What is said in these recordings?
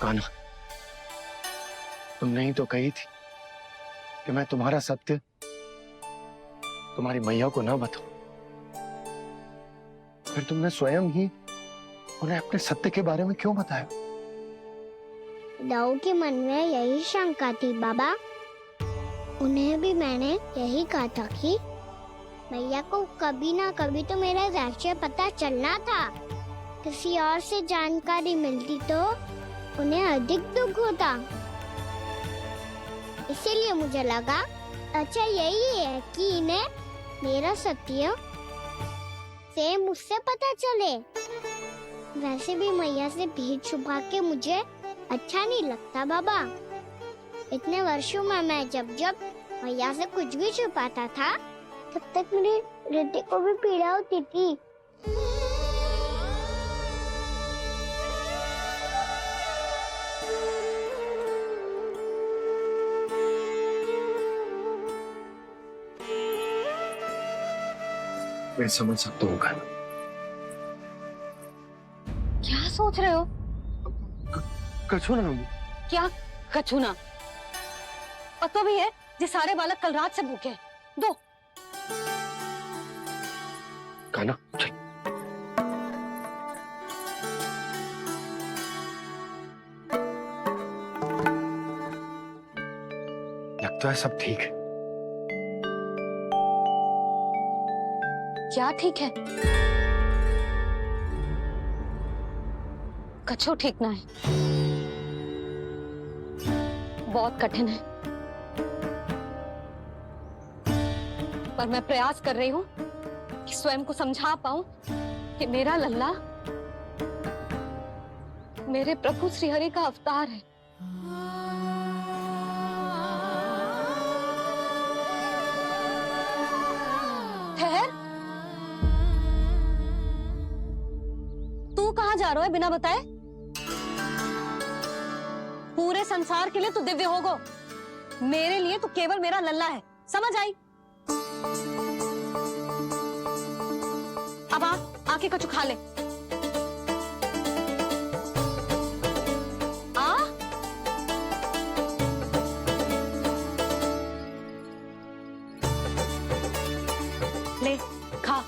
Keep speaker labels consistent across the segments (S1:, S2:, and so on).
S1: कान्हा, तुमने ही तो कही थी कि मैं तुम्हारा सत्य तुम्हारी मैया को ना बताऊं। फिर तुमने स्वयं ही उन्हें अपने सत्य के बारे में क्यों बताया?
S2: दाऊ के मन में यही शंका थी बाबा। उन्हें भी मैंने यही कहा था कि मैया को कभी ना कभी तो मेरा रहस्य पता चलना था। किसी और से जानकारी मिलती तो उन्हें अधिक दुख होता। इसीलिए मुझे लगा अच्छा यही है कि इन्हें मेरा सत्य से मुझसे पता चले। वैसे भी मैया से भेद छुपा के मुझे अच्छा नहीं लगता बाबा। इतने वर्षों में मैं जब जब मैया से कुछ भी छुपाता था तब तक मेरी हृदय को भी पीड़ा होती थी।
S1: मैं समझ सकता हूँ कान्हा।
S3: क्या सोच रहे हो?
S1: कछु ना।
S3: क्या कछु ना? पता भी है ये सारे बालक कल रात से भूखे हैं। दो।
S1: कान्हा चल। लगता है सब ठीक है।
S3: क्या ठीक है? कछु ठीक ना है। बहुत कठिन है, पर मैं प्रयास कर रही हूँ कि स्वयं को समझा पाऊं कि मेरा लल्ला मेरे प्रभु श्रीहरि का अवतार है। ठहर, तू कहाँ जा रहा है बिना बताए? पूरे संसार के लिए तू दिव्य होगो, मेरे लिए तू केवल मेरा लल्ला है। समझ आई? अब आके कछु खा ले। आ ले खा।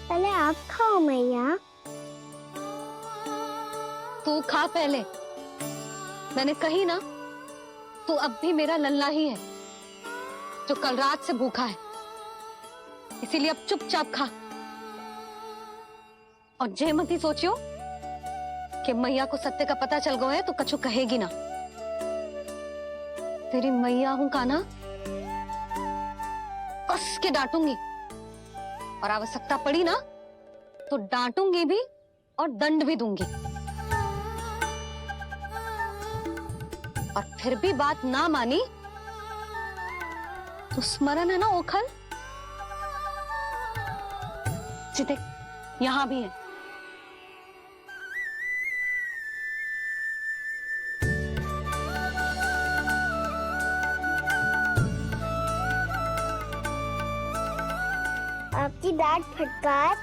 S2: पहले आप खाओ मैया।
S3: तू खा पहले। मैंने कही ना, तू अब भी मेरा लल्ला ही है जो कल रात से भूखा है। इसीलिए अब चुपचाप खा। और जे मत ही सोचियो कि मैया को सत्य का पता चल गया है तो कछु कहेगी ना। तेरी मैया हूं कान्हा, कस के डांटूंगी और आवश्यकता पड़ी ना तो डांटूंगी भी और दंड भी दूंगी। और फिर भी बात ना मानी तो स्मरण है ना ओखल? देख, यहां भी है।
S2: आपकी डांट फटकार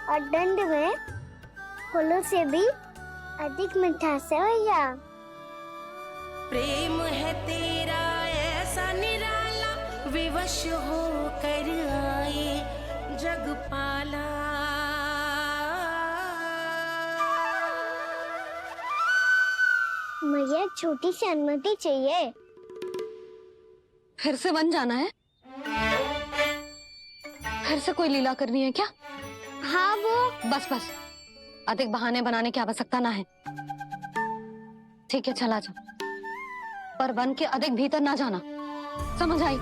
S2: और दंड में फूलों से भी अधिक मिठास है भैया।
S4: प्रेम है तेरा ऐसा निराला, विवश होकर आए जगपाला।
S2: मैया छोटी सी अनुमति चाहिए।
S3: फिर से वन जाना है? फिर से कोई लीला करनी है क्या?
S2: हाँ वो
S3: बस बस, अधिक बहाने बनाने की आवश्यकता ना है। ठीक है चला जा, पर वन के अधिक भीतर ना जाना। समझ आई?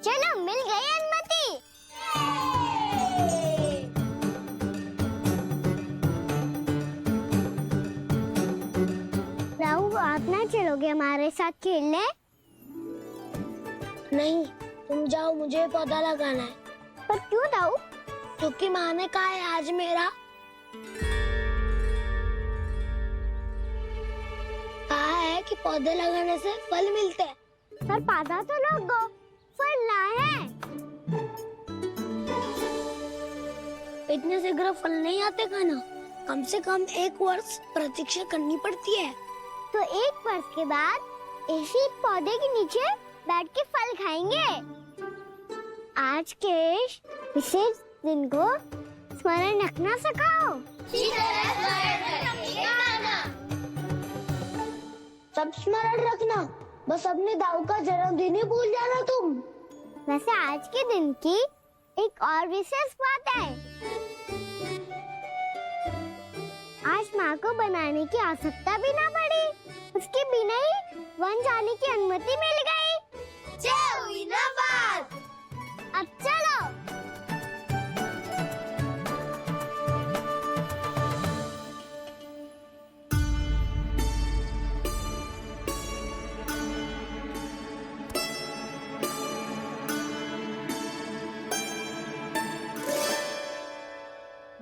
S2: चलो मिल गई अनुमति। राहु आप ना चलोगे हमारे साथ खेलने?
S5: नहीं, तुम जाओ, मुझे पौधा लगाना है।
S2: पर क्यों राहु?
S5: क्योंकि माँ ने कहा है आज पौधे लगाने से फल मिलते हैं।
S2: पर पौधा तो लगो, फल ना है।
S5: इतने शीघ्र फल नहीं आते खाना, कम से कम 1 वर्ष प्रतीक्षा करनी पड़ती है।
S2: तो 1 वर्ष के बाद इसी पौधे के नीचे बैठ के फल खाएंगे। आज के इस विशेष दिन को स्मरण रखना सिखाओ।
S5: सब स्मरण रखना, बस अपने दाऊ का जन्मदिन ही भूल जाना तुम।
S2: वैसे आज के दिन की एक और विशेष बात है। आज माँ को बनाने की आवश्यकता भी ना पड़ी, उसके बिना ही वन जाने की अनुमति मिल गई। जय हुई ना बात। अब चलो।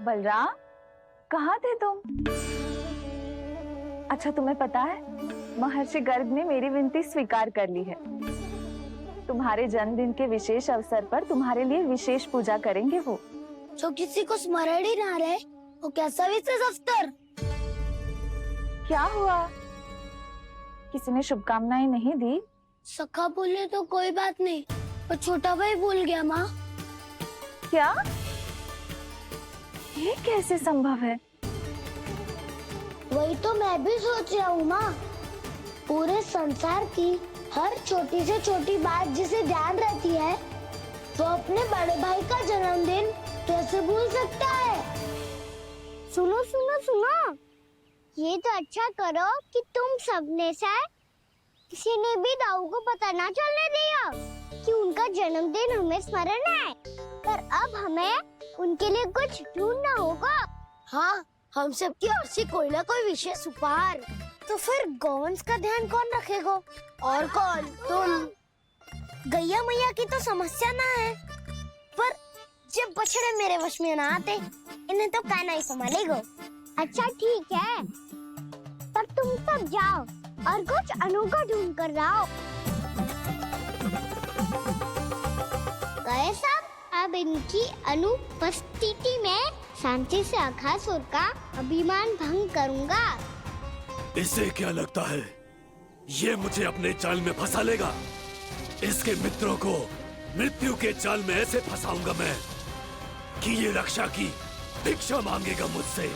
S6: बलराम, कहाँ थे तुम? अच्छा, तुम्हें पता है महर्षि गर्ग ने मेरी विनती स्वीकार कर ली है। तुम्हारे जन्मदिन के विशेष अवसर पर तुम्हारे लिए विशेष पूजा करेंगे वो।
S5: जो किसी को स्मरण ही ना रहे, वो कैसा विशेष अवसर?
S6: क्या हुआ? किसी ने शुभकामनाएं नहीं दी?
S5: सखा बोले तो कोई बात नहीं, पर छोटा भाई भूल गया माँ।
S6: क्या? ये कैसे संभव है?
S5: वही तो मैं भी सोच रहा हूँ माँ। पूरे संसार की हर छोटी से छोटी बात जिसे ध्यान रहती है, वो अपने बड़े भाई का जन्मदिन कैसे भूल सकता है?
S2: सुनो सुनो सुनो, ये तो अच्छा करो कि तुम सबने से किसी ने भी दाऊ को पता ना चलने दिया कि उनका जन्मदिन हमें स्मरण है। पर अब हमें उनके लिए कुछ ढूंढना होगा।
S5: हाँ, हम सबकी ओर से कोई ना कोई विशेष उपहार। तो फिर गौवंश का ध्यान कौन रखेगा? और कौन? तुम। गैया मैया की तो समस्या ना है, पर जब बछड़े मेरे वश में ना आते, इन्हें तो कान्हा ही संभालेगा।
S2: अच्छा ठीक है, पर तुम सब जाओ और कुछ अनोखा ढूंढ कर लाओ। गए सब? अब इनकी अनुपस्थिति में शांति से अघासुर का अभिमान भंग करूंगा।
S7: इसे क्या लगता है ये मुझे अपने जाल में फंसा लेगा? इसके मित्रों को मृत्यु के जाल में ऐसे फंसाऊंगा मैं कि ये रक्षा की भिक्षा मांगेगा मुझसे।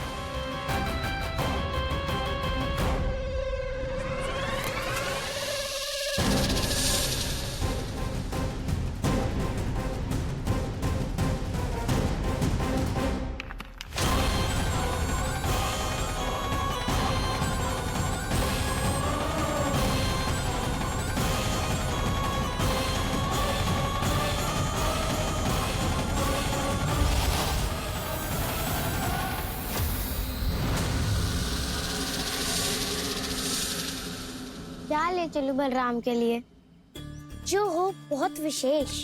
S5: क्या ले चलूं बलराम के लिए? जो हो बहुत विशेष।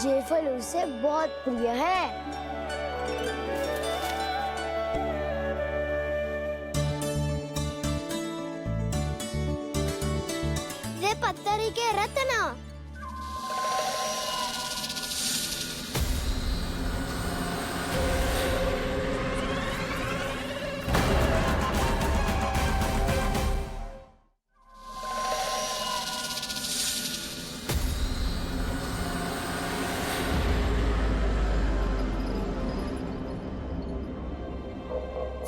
S5: ये फल उसे बहुत प्रिय है।
S2: पत्थरी के रत्न।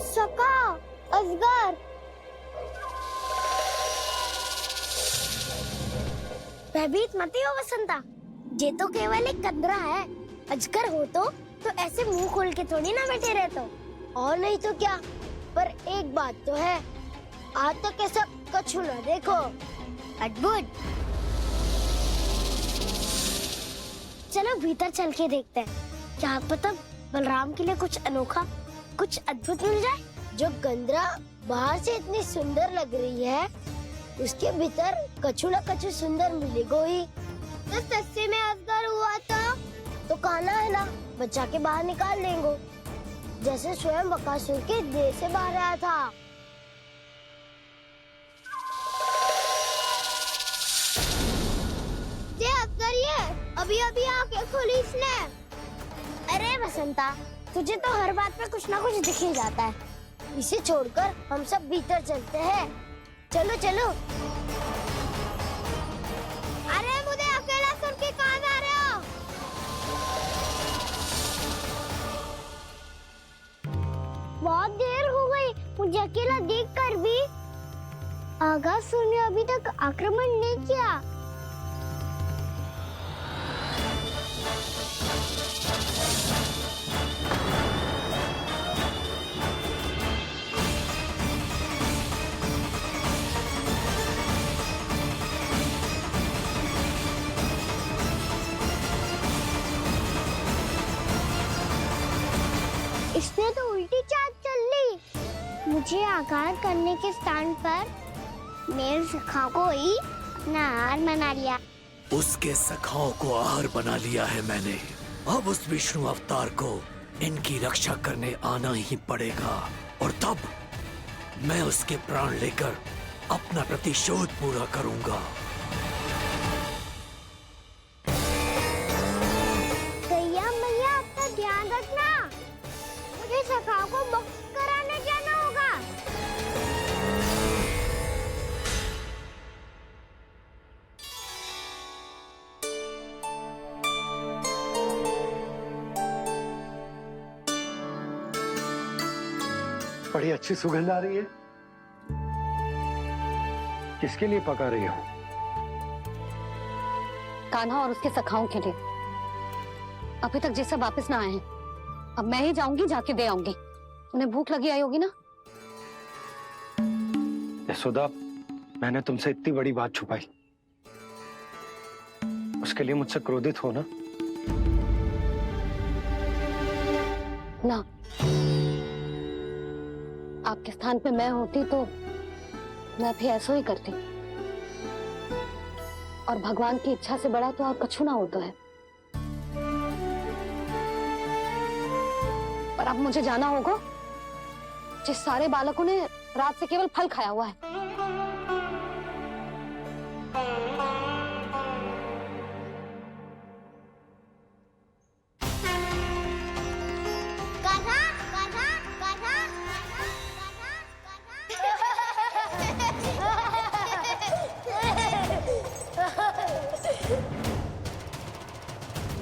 S2: सका, अजगर।
S5: भयभीत मत हो वसंता, ये तो केवल एक कंदरा है। अजगर हो तो ऐसे मुंह खोल के थोड़ी ना बैठे रहते हो। और नहीं तो क्या, पर एक बात तो है, आज तक ऐसा कछु ना देखो। अद्भुत। चलो भीतर चल के देखते हैं, क्या पता बलराम के लिए कुछ अनोखा, कुछ अद्भुत मिल जाए। जो गंदरा बाहर से इतनी सुंदर लग रही है, उसके भीतर कछु न कछु सुंदर मिलेगो ही। तो सस्ते में अजगर हुआ तो कान्हा है ना, बच्चा के बाहर निकाल लेंगे, जैसे स्वयं बकासुर के देह से बाहर आया था। ये अजगर ये अभी अभी आके खोली इसने। अरे बसंता, तुझे तो हर बात पे कुछ ना कुछ दिख ही जाता है। इसे छोड़कर हम सब भीतर चलते हैं। चलो चलो। अरे मुझे अकेला सुन के कहाँ जा रहे हो? बहुत देर हो गई मुझे अकेला देखकर भी। आगासुर ने अभी तक आक्रमण नहीं किया। इसने तो उल्टी चाल चल ली। मुझे आघात करने के स्थान पर मेरे सखा को ही अपना आहार बना लिया।
S7: उसके सखाओं को आहार बना लिया है मैंने। अब उस विष्णु अवतार को इनकी रक्षा करने आना ही पड़ेगा, और तब मैं उसके प्राण लेकर अपना प्रतिशोध पूरा करूंगा।
S2: गैया मैया, अपना ध्यान रखना। मुझे सखा को मुक्त कराने जाना होगा।
S1: बड़ी अच्छी सुगंध आ रही है। किसके लिए पका रही हो?
S3: कान्हा और उसके सखाओं के लिए। अभी तक जैसे वापस ना आए हैं, अब मैं ही जाऊंगी, जाके दे आऊंगी। उन्हें भूख लगी आई होगी ना।
S1: यशोदा, मैंने तुमसे इतनी बड़ी बात छुपाई, उसके लिए मुझसे क्रोधित हो ना?
S3: ना, आपके स्थान पे मैं होती तो मैं भी ऐसा ही करती। और भगवान की इच्छा से बड़ा तो और कछु ना होता है। पर अब मुझे जाना होगा। जिस सारे बालकों ने रात से केवल फल खाया हुआ है।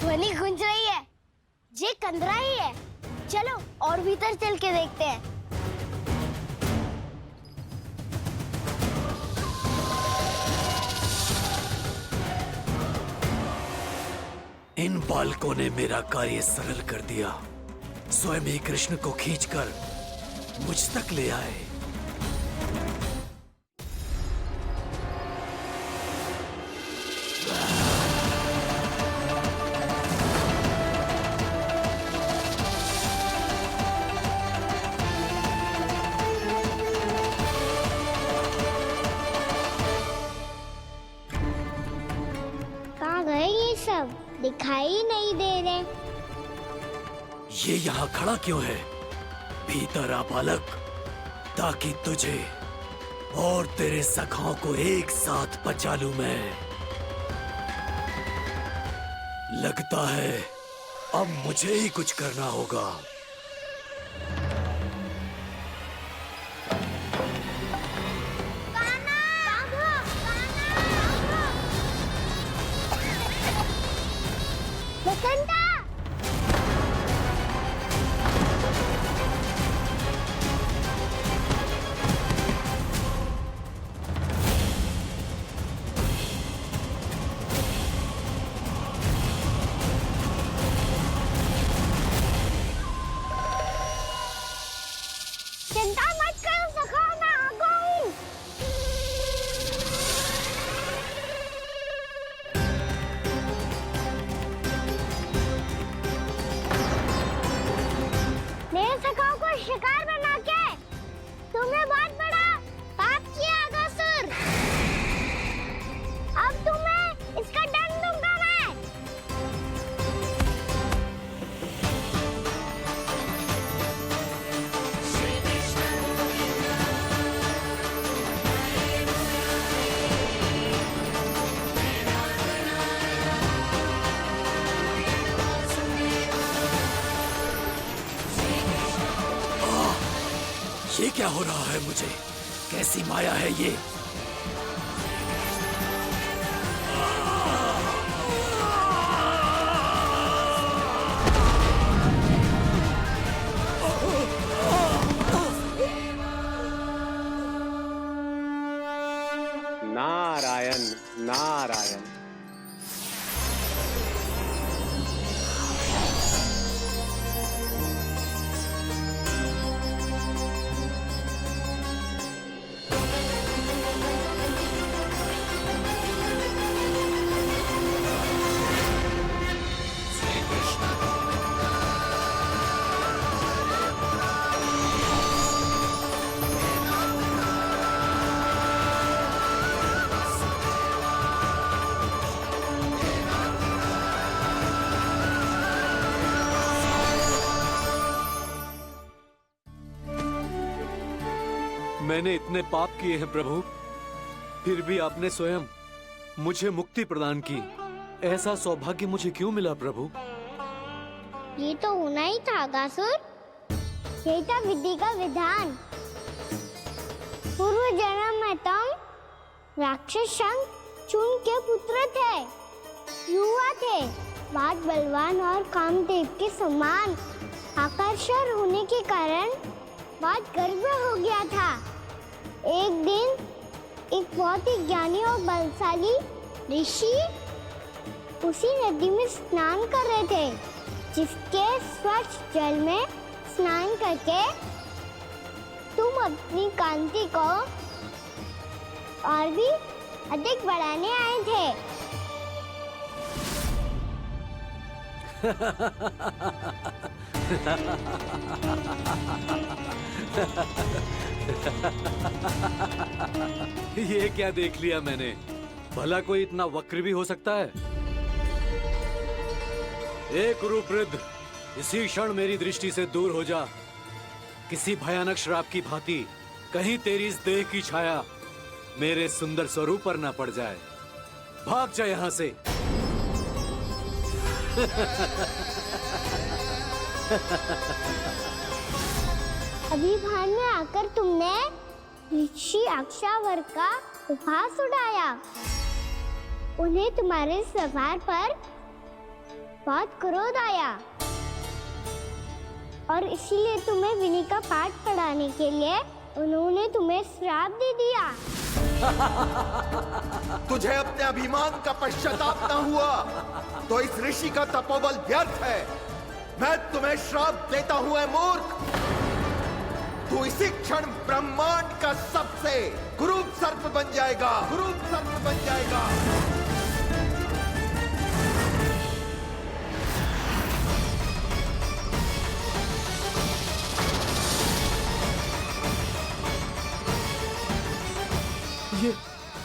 S5: ध्वनि गूंज रही है। ये कंदरा ही है। चलो और भीतर चल के देखते हैं।
S7: इन बालकों ने मेरा कार्य सरल कर दिया। स्वयं ही कृष्ण को खींचकर मुझ तक ले आए।
S2: कहाँ गए ये सब? दिखाई नहीं दे रहे।
S7: ये यहाँ खड़ा क्यों है? भीतर आ बालक, ताकि तुझे और तेरे सखाओं को एक साथ बचा लूं मैं। लगता है अब मुझे ही कुछ करना होगा।
S2: बसंता! चिंता मत करो सखा, मैं आ गई। मेरे सखाओं को शिकार बना के तुमने बहुत बड़ा पाप किया आगासुर।
S7: क्या हो रहा है मुझे? कैसी माया है ये?
S8: नारायण नारायण।
S7: मैंने इतने पाप किए हैं प्रभु, फिर भी आपने स्वयं मुझे मुक्ति प्रदान की। ऐसा सौभाग्य मुझे क्यों मिला प्रभु?
S2: ये तो होना ही था अगासुर। यही था विधि का विधान। पूर्व जन्म में तुम राक्षस शंखचूड़ के पुत्र थे, युवा थे, बहुत बलवान और कामदेव के समान। आकर्षण होने के कारण बहुत गर्व हो गया था। एक दिन एक बहुत ही ज्ञानी और बलशाली ऋषि उसी नदी में स्नान कर रहे थे, जिसके स्वच्छ जल में स्नान करके तुम अपनी कांति को और भी अधिक बढ़ाने आए थे।
S7: ये क्या देख लिया मैंने? भला कोई इतना वक्र भी हो सकता है? एक रूपवृद्ध, इसी क्षण मेरी दृष्टि से दूर हो जा। किसी भयानक श्राप की भांति कहीं तेरी इस देह की छाया मेरे सुंदर स्वरूप पर न पड़ जाए। भाग जा यहाँ से।
S2: अभी भान में आकर तुमने ऋषि अक्षावर का उपहास उड़ाया। उन्हें तुम्हारे स्वभाव पर बहुत क्रोध आया और इसीलिए तुम्हें विनय का पाठ पढ़ाने के लिए उन्होंने तुम्हें श्राप दे दिया।
S9: तुझे अपने अभिमान का पश्चाताप न हुआ तो इस ऋषि का तपोबल व्यर्थ है। मैं तुम्हें श्राप देता हूं ऐ मूर्ख। तू इसी क्षण ब्रह्मांड का सबसे कुरूप सर्प बन जाएगा, कुरूप सर्प बन जाएगा।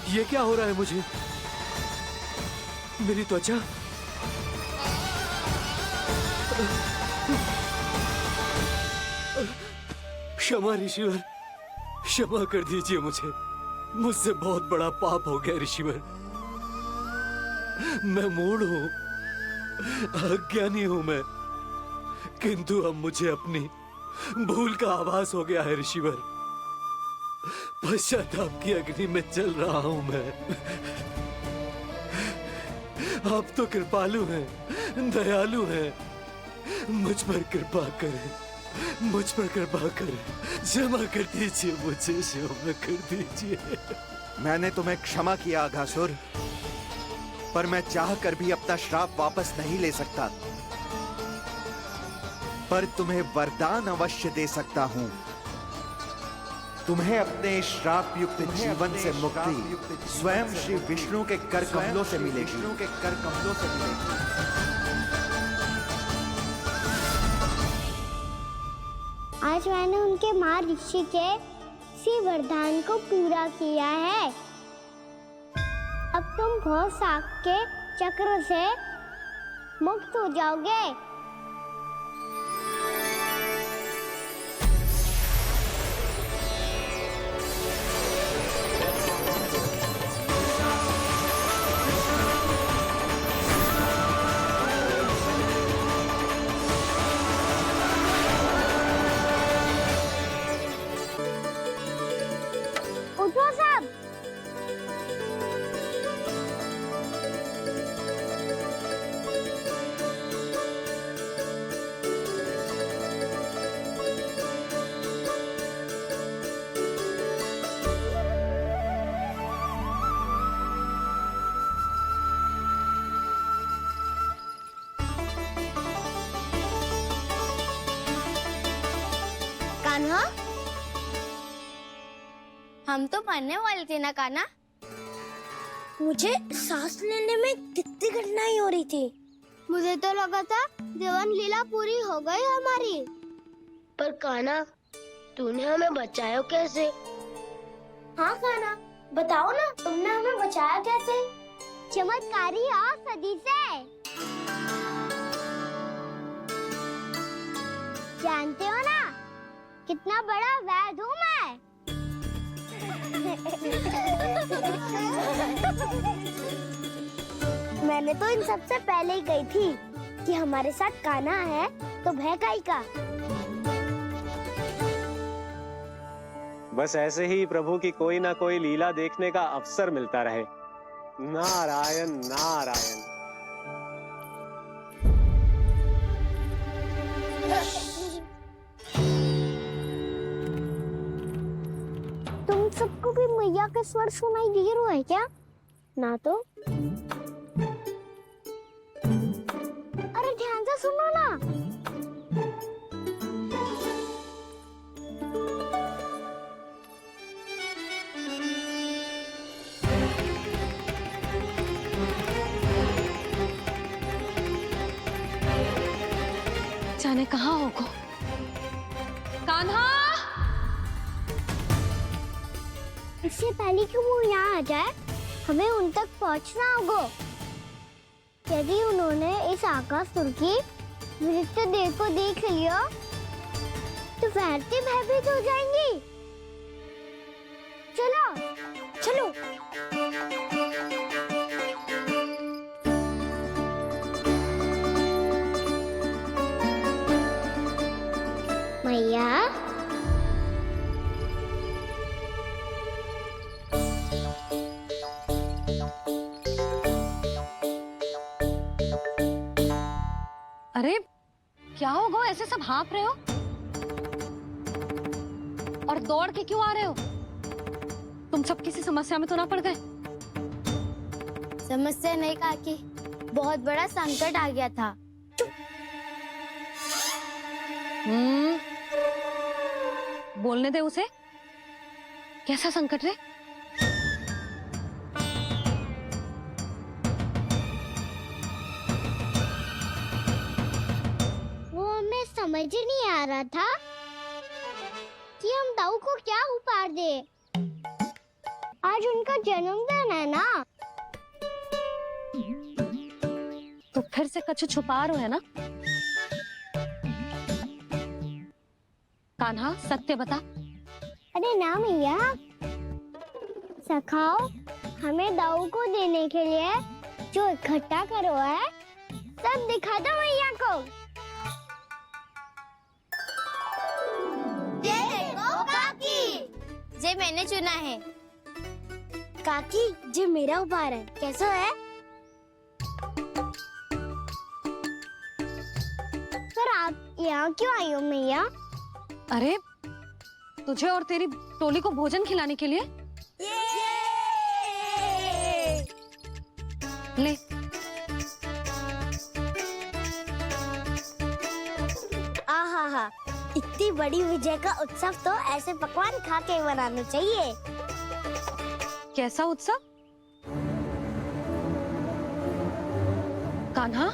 S7: ये क्या हो रहा है मुझे? मेरी त्वचा क्षमा ऋषिवर, क्षमा कर दीजिए मुझे। मुझसे बहुत बड़ा पाप हो गया ऋषिवर। मैं मूढ़ हूं, अज्ञानी हूं मैं, किंतु अब मुझे अपनी भूल का आभास हो गया है ऋषिवर। पश्चाताप की अग्नि में जल रहा हूं मैं। आप तो कृपालु हैं, दयालु हैं, मुझ पर कृपा करें, मुझ पर कृपा करें। क्षमा कर दीजिए मुझे, क्षमा कर दीजिए।
S9: मैंने तुम्हें क्षमा किया अघासुर, पर मैं चाहकर भी अपना श्राप वापस नहीं ले सकता। पर तुम्हें वरदान अवश्य दे सकता हूं। तुम्हें अपने श्राप युक्त जीवन से मुक्ति स्वयं श्री विष्णु के कर कमलों से मिलेगी, विष्णु के कर कमलों से मिलेगी।
S2: आज मैंने उनके मां ऋषि के इसी वरदान को पूरा किया है। अब तुम भव साग के चक्र से मुक्त हो जाओगे। वो सब। कान्हा, हम तो मरने वाले थे ना कान्हा।
S5: मुझे सांस लेने में कितनी कठिनाई हो रही थी।
S2: मुझे तो लगा था जीवन लीला पूरी हो गई हमारी।
S5: पर कान्हा, तूने हमें बचाया कैसे? हाँ कान्हा, बताओ ना, तुमने हमें बचाया कैसे?
S2: चमत्कारी और सदी से। जानते हो ना कितना बड़ा वैद हूँ मैं।
S5: मैंने तो इन सबसे पहले ही कही थी कि हमारे साथ कान्हा है तो भय काई का।
S8: बस ऐसे ही प्रभु की कोई ना कोई लीला देखने का अवसर मिलता रहे। नारायण नारायण।
S2: तुम सबको भी मैया के स्वर सुनाई दे रहा है क्या? ना तो। अरे ध्यान से सुनो ना।
S3: जाने कहाँ होगा। कान्हा,
S2: इससे पहले कि वो यहाँ आ जाए, हमें उन तक पहुँचना होगा। यदि उन्होंने इस आकाशुर की नृत्य देह को देख लिया, तो वैरती भयभीत हो जाएंगी। चलो,
S5: चलो।
S2: मैया,
S3: अरे क्या होगा, ऐसे सब हाँफ रहे हो और दौड़ के क्यों आ रहे हो? तुम सब किसी समस्या में तो ना पड़ गए?
S2: समस्या नहीं काकी, बहुत बड़ा संकट आ गया था।
S3: बोलने दे उसे। कैसा संकट रे?
S2: वो हमें समझ ही नहीं आ रहा था कि हम दाऊ को क्या उपहार दे। आज उनका जन्मदिन है ना।
S3: तो फिर से कुछ छुपा रहे हो है ना? कान्हा, सत्य बता।
S2: अरे ना मैया, सखाओ, हमें दाऊ को देने के लिए जो इकट्ठा करो है, सब दिखा दो मैया को। ये देखो काकी, जे मैंने चुना है।
S5: काकी, जो मेरा उपहार है, कैसा है?
S2: पर आप यहाँ क्यों आई हो मैया?
S3: अरे तुझे और तेरी टोली को भोजन खिलाने के लिए। ले।
S5: आहा, इतनी बड़ी विजय का उत्सव तो ऐसे पकवान खा के मनाना चाहिए।
S3: कैसा उत्सव? कान्हा,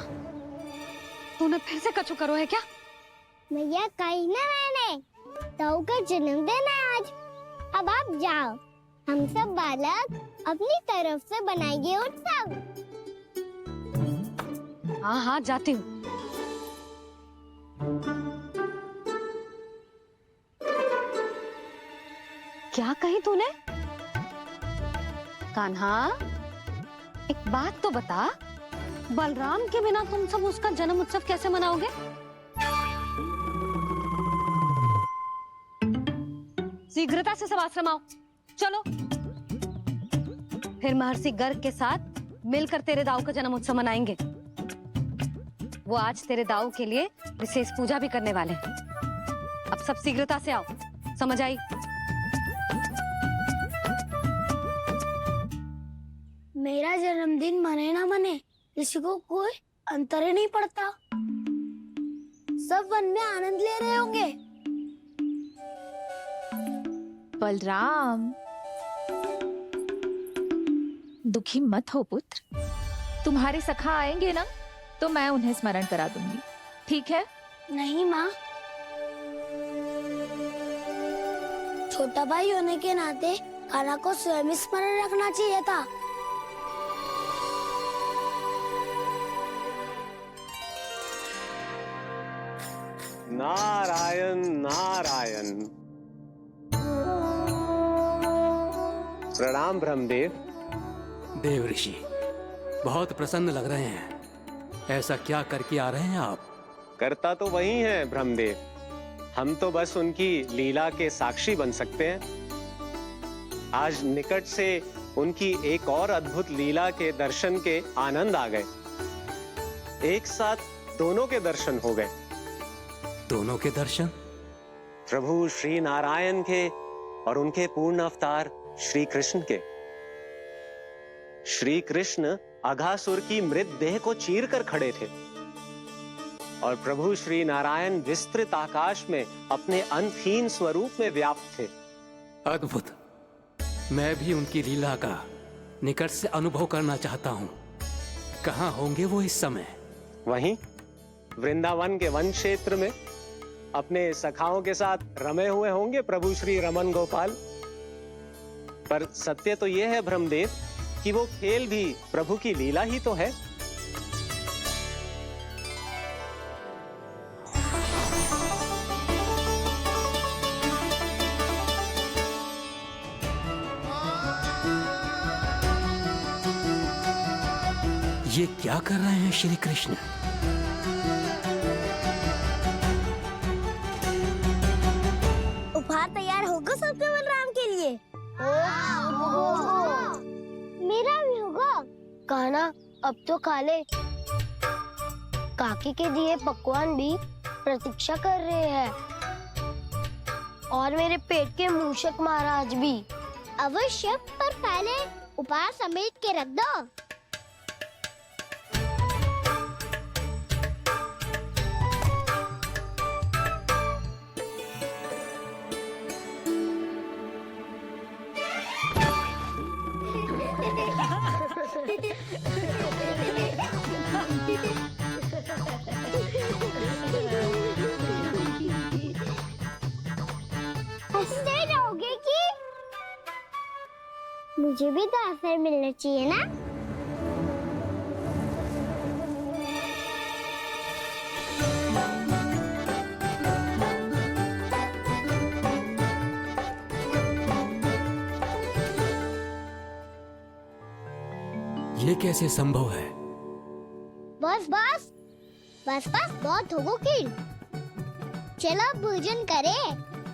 S3: तूने फिर से कछु करो है क्या?
S2: मैया कहीं ना, मैंने दाऊ का जन्मदिन है आज। अब आप जाओ, हम सब बालक अपनी तरफ से बनाएंगे उत्सव।
S3: हाँ हाँ, जाती हूँ। क्या कही तूने? कान्हा, एक बात तो बता, बलराम के बिना तुम सब उसका जन्म उत्सव कैसे मनाओगे? शीघ्रता से सब आश्रम आओ। चलो। फिर महर्षि गर्ग के साथ मिलकर तेरे दाऊ का जन्म उत्सव मनाएंगे। वो आज तेरे दाऊ के लिए विशेष पूजा भी करने वाले हैं। अब सब शीघ्रता से आओ, समझ आई?
S5: मेरा जन्मदिन मने ना मने, किसी को कोई अंतर ही नहीं पड़ता। सब वन में आनंद ले रहे होंगे।
S6: बलराम, दुखी मत हो पुत्र। तुम्हारे सखा आएंगे ना तो मैं उन्हें स्मरण करा दूंगी, ठीक है?
S5: नहीं माँ, छोटा भाई होने के नाते कान्हा को स्वयं स्मरण रखना चाहिए था।
S8: नारायण नारायण। प्रणाम ब्रह्मदेव।
S10: देव ऋषि, बहुत प्रसन्न लग रहे हैं। ऐसा क्या करके आ रहे हैं आप?
S8: करता तो वही है ब्रह्मदेव, हम तो बस उनकी लीला के साक्षी बन सकते हैं। आज निकट से उनकी एक और अद्भुत लीला के दर्शन के आनंद आ गए। एक साथ दोनों के दर्शन हो गए।
S10: दोनों के दर्शन?
S8: प्रभु श्री नारायण के और उनके पूर्ण अवतार श्री कृष्ण के। श्री कृष्ण अघासुर की मृत देह को चीर कर खड़े थे और प्रभु श्री नारायण विस्तृत आकाश में अपने अंतहीन स्वरूप में व्याप्त थे।
S10: अद्भुत। मैं भी उनकी लीला का निकट से अनुभव करना चाहता हूँ। कहाँ होंगे वो इस समय?
S8: वहीं वृंदावन के वन क्षेत्र में अपने सखाओं के साथ रमे हुए होंगे प्रभु श्री रमन गोपाल। पर सत्य तो यह है ब्रह्मदेव कि वो खेल भी प्रभु की लीला ही तो है।
S10: ये क्या कर रहे हैं श्री कृष्ण?
S5: उपहार तैयार होगा सबके बलराम के लिए? मेरा भी होगा। कान्हा, अब तो खा ले। काकी के दिए पकवान भी प्रतीक्षा कर रहे हैं और मेरे पेट के मूषक महाराज भी।
S2: अवश्य, पर पहले उपहार समेट के रख दो। हंसते रहोगे कि? मुझे भी तो अवसर मिलना चाहिए ना।
S10: ये कैसे संभव है?
S2: बस बस बस बस बहुत होगो किल। चलो भोजन करे,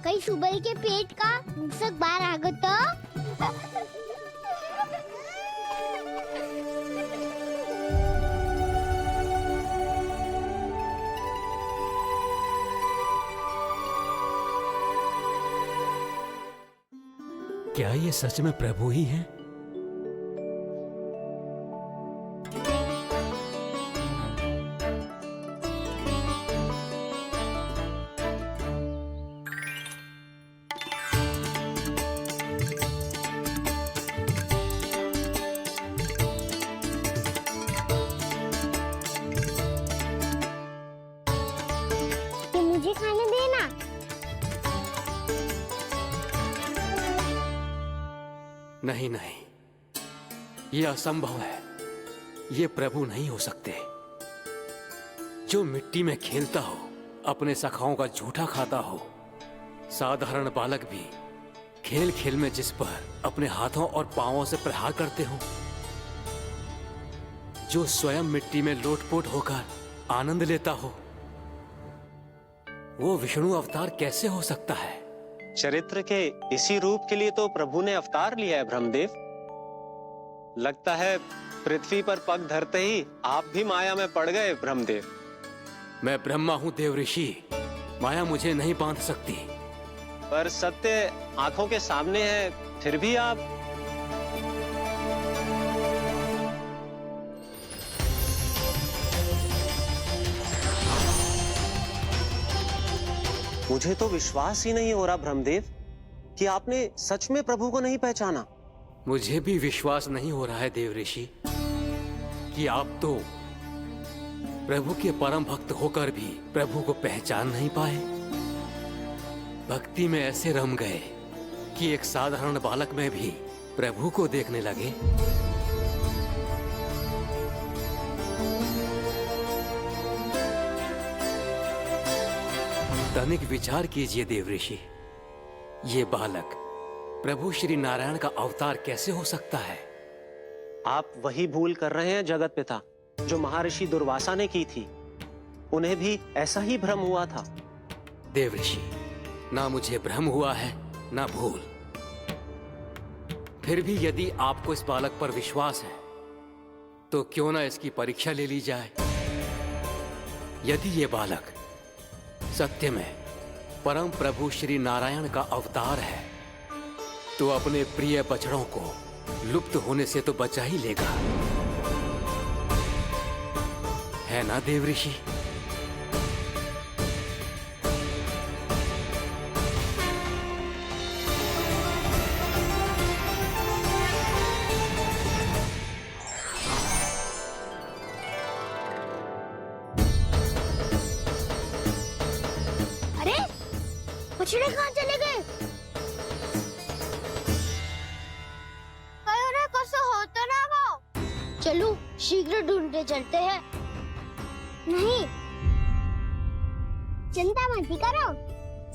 S2: कई सुबह के पेट का मूषक बाहर आ गो तो।
S10: क्या ये सच में प्रभु ही हैं?
S2: मुझे खाने देना।
S10: नहीं नहीं, ये असंभव है। ये प्रभु नहीं हो सकते। जो मिट्टी में खेलता हो, अपने सखाओं का झूठा खाता हो, साधारण बालक भी खेल खेल में जिस पर अपने हाथों और पांवों से प्रहार करते हो, जो स्वयं मिट्टी में लोटपोट होकर आनंद लेता हो, वो विष्णु अवतार कैसे हो सकता है?
S8: चरित्र के इसी रूप के लिए तो प्रभु ने अवतार लिया है ब्रह्मदेव। लगता है पृथ्वी पर पग धरते ही आप भी माया में पड़ गए ब्रह्मदेव।
S10: मैं ब्रह्मा हूँ देव ऋषि, माया मुझे नहीं बांध सकती।
S8: पर सत्य आंखों के सामने है, फिर भी आप। मुझे तो विश्वास ही नहीं हो रहा ब्रह्मदेव कि आपने सच में प्रभु को नहीं पहचाना।
S10: मुझे भी विश्वास नहीं हो रहा है देव ऋषि कि आप तो प्रभु के परम भक्त होकर भी प्रभु को पहचान नहीं पाए। भक्ति में ऐसे रम गए कि एक साधारण बालक में भी प्रभु को देखने लगे। तनिक विचार कीजिए देव ऋषि, ये बालक प्रभु श्री नारायण का अवतार कैसे हो सकता है?
S8: आप वही भूल कर रहे हैं जगत पिता जो महर्षि दुर्वासा ने की थी। उन्हें भी ऐसा ही भ्रम हुआ था।
S10: देव ऋषि, ना मुझे भ्रम हुआ है ना भूल। फिर भी यदि आपको इस बालक पर विश्वास है तो क्यों ना इसकी परीक्षा ले ली जाए। यदि ये बालक सत्य में परम प्रभु श्री नारायण का अवतार है तो अपने प्रिय बछड़ों को लुप्त होने से तो बचा ही लेगा, है ना देव ऋषि?
S5: अरे बछड़े कहाँ चले गए? अरे कैसे होता ना वो? चलो शीघ्र ढूंढते चलते हैं। नहीं, चिंता मत करो,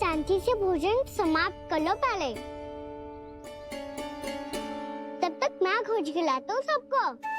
S5: शांति से भोजन समाप्त कर लो पहले। तब तक मैं खोज के लाता हूँ सबको।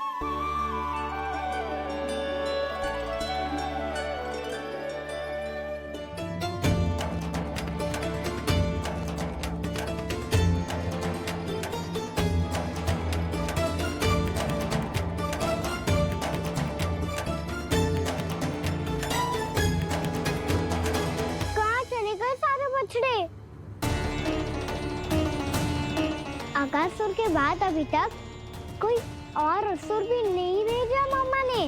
S5: आकासुर के बाद अभी तक कोई और असुर भी नहीं भेजा मामा ने,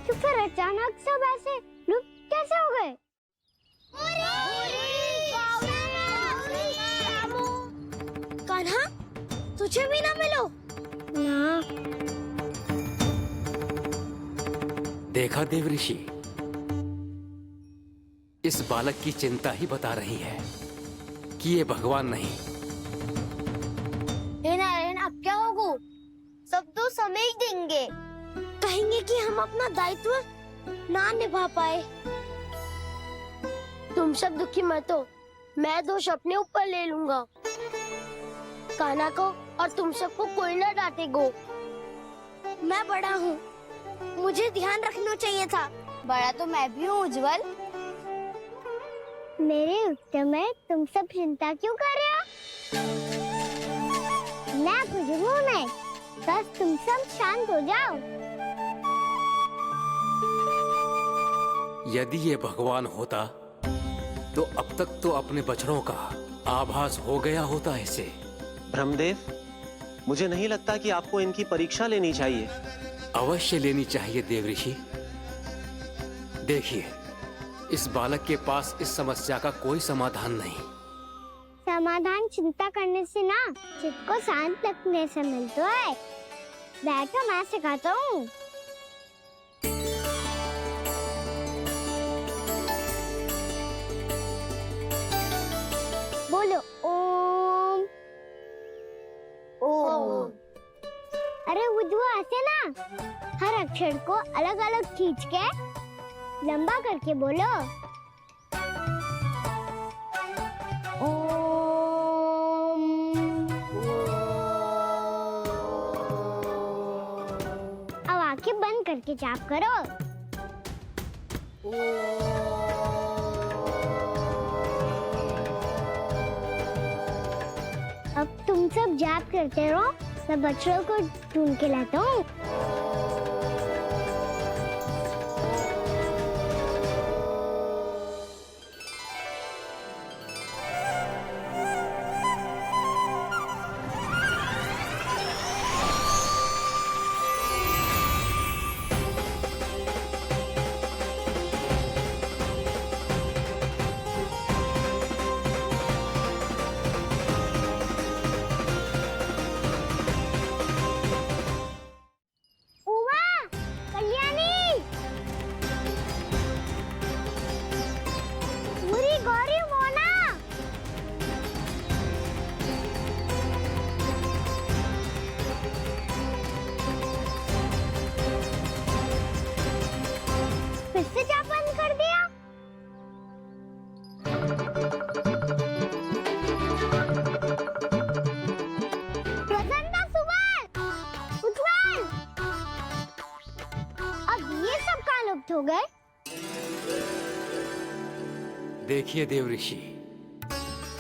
S5: तो फिर अचानक सब ऐसे लुप्त कैसे हो गए? कान्हा, तुझे भी ना मिलो ना।
S10: देखा देव ऋषि, इस बालक की चिंता ही बता रही है कि ये भगवान नहीं।
S5: हे नारायण, अब क्या होगा? सब तो समझ देंगे, कहेंगे कि हम अपना दायित्व ना निभा पाए। तुम सब दुखी मत हो, मैं दोष अपने ऊपर ले लूंगा। कान्हा को और तुम सबको कोई ना डांटेगो। मैं बड़ा हूँ, मुझे ध्यान रखना चाहिए था। बड़ा तो मैं भी हूँ उज्जवल। मेरे उत्तर में तुम सब चिंता क्यों कर रहे हो? मैं बुजुर्ग हूँ नहीं, बस तुम सब शांत हो जाओ।
S10: यदि ये भगवान होता तो अब तक तो अपने बछड़ों का आभास हो गया होता इसे।
S8: ब्रह्मदेव, मुझे नहीं लगता कि आपको इनकी परीक्षा लेनी चाहिए।
S10: अवश्य लेनी चाहिए देव ऋषि। देखिए, इस बालक के पास इस समस्या का कोई समाधान नहीं।
S2: समाधान चिंता करने से ना, चित्त को शांत रखने से मिलता है। बैठो, मैं सिखाता हूँ। बोलो ओम। ओम। अरे उद्वा, ऐसे ना हर अक्षर को अलग अलग खींच के लंबा करके बोलो। अब आंखें बंद करके जाप करो। अब तुम सब जाप करते रहो मैं बच्चों को ढूंढ के लाता हूँ। हो गए।
S10: देखिए देव ऋषि,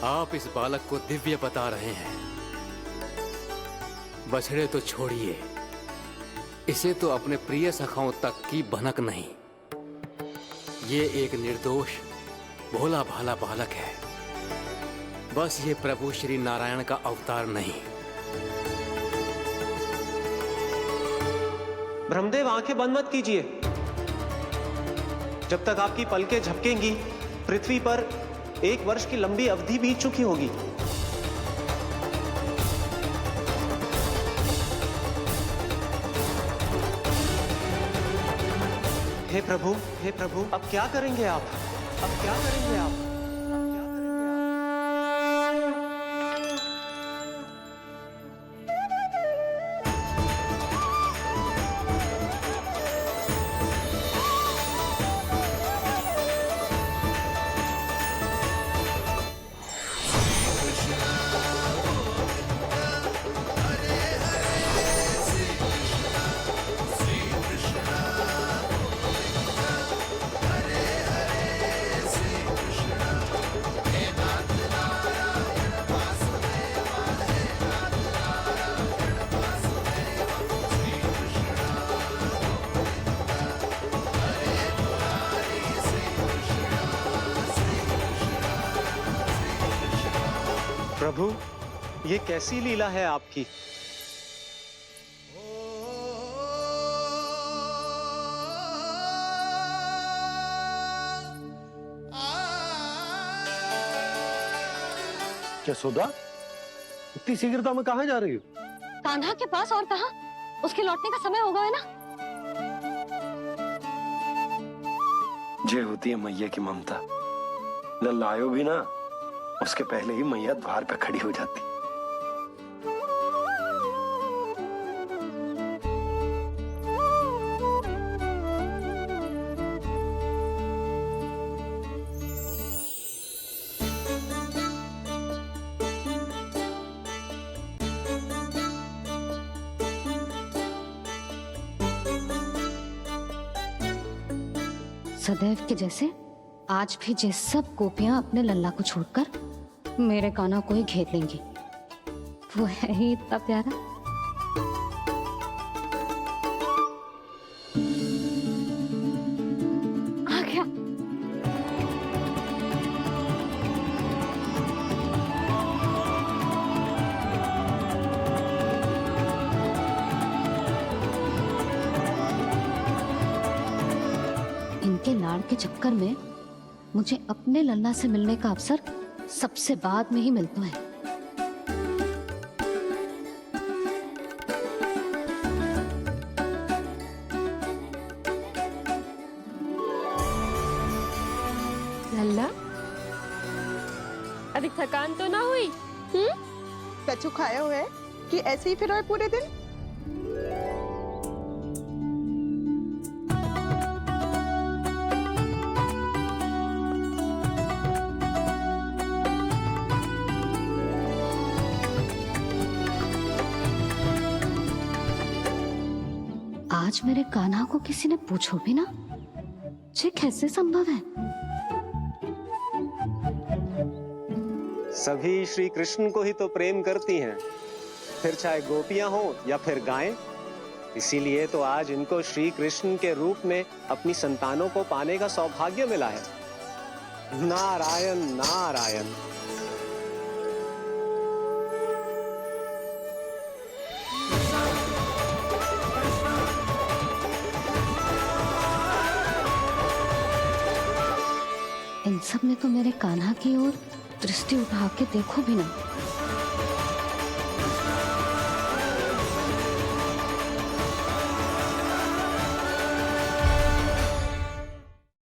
S10: आप इस बालक को दिव्य बता रहे हैं। बछड़े तो छोड़िए, इसे तो अपने प्रिय सखाओं तक की भनक नहीं। ये एक निर्दोष भोला भाला बालक है, बस ये प्रभु श्री नारायण का अवतार नहीं।
S8: ब्रह्मदेव, आंखें बंद मत कीजिए। जब तक आपकी पलकें झपकेंगी, पृथ्वी पर 1 वर्ष की लंबी अवधि बीत चुकी होगी। हे प्रभु, अब क्या करेंगे आप? अब क्या करेंगे आप? प्रभु, ये कैसी लीला है आपकी?
S1: यशोदा, इतनी शीघ्रता में कहाँ जा रही हो?
S3: कान्हा के पास, और कहाँ? उसके लौटने का समय हो गया है ना।
S1: ये होती है मैया की ममता। लल्लायो भी ना, उसके पहले ही मैया द्वार पे खड़ी हो जाती।
S3: सदैव के जैसे आज भी जे सब गोपियां अपने लल्ला को छोड़कर मेरे कान्हा को ही घेर लेंगी। वो है ही इतना प्यारा। आ गया। इनके लाड़ के चक्कर में मुझे अपने लल्ला से मिलने का अवसर सबसे बाद में ही मिलता है।
S11: लल्ला, अभी थकान तो ना हुई? कछु खाया हुआ है कि ऐसे ही फिर रहे पूरे दिन?
S3: आज मेरे कान्हा को किसी ने पूछो भी ना, ये कैसे संभव है?
S8: सभी श्री कृष्ण को ही तो प्रेम करती हैं, फिर चाहे गोपियां हो या फिर गायें। इसीलिए तो आज इनको श्री कृष्ण के रूप में अपनी संतानों को पाने का सौभाग्य मिला है। नारायण नारायण।
S3: इन सब में तो मेरे कान्हा की ओर दृष्टि उठा के देखो भी ना।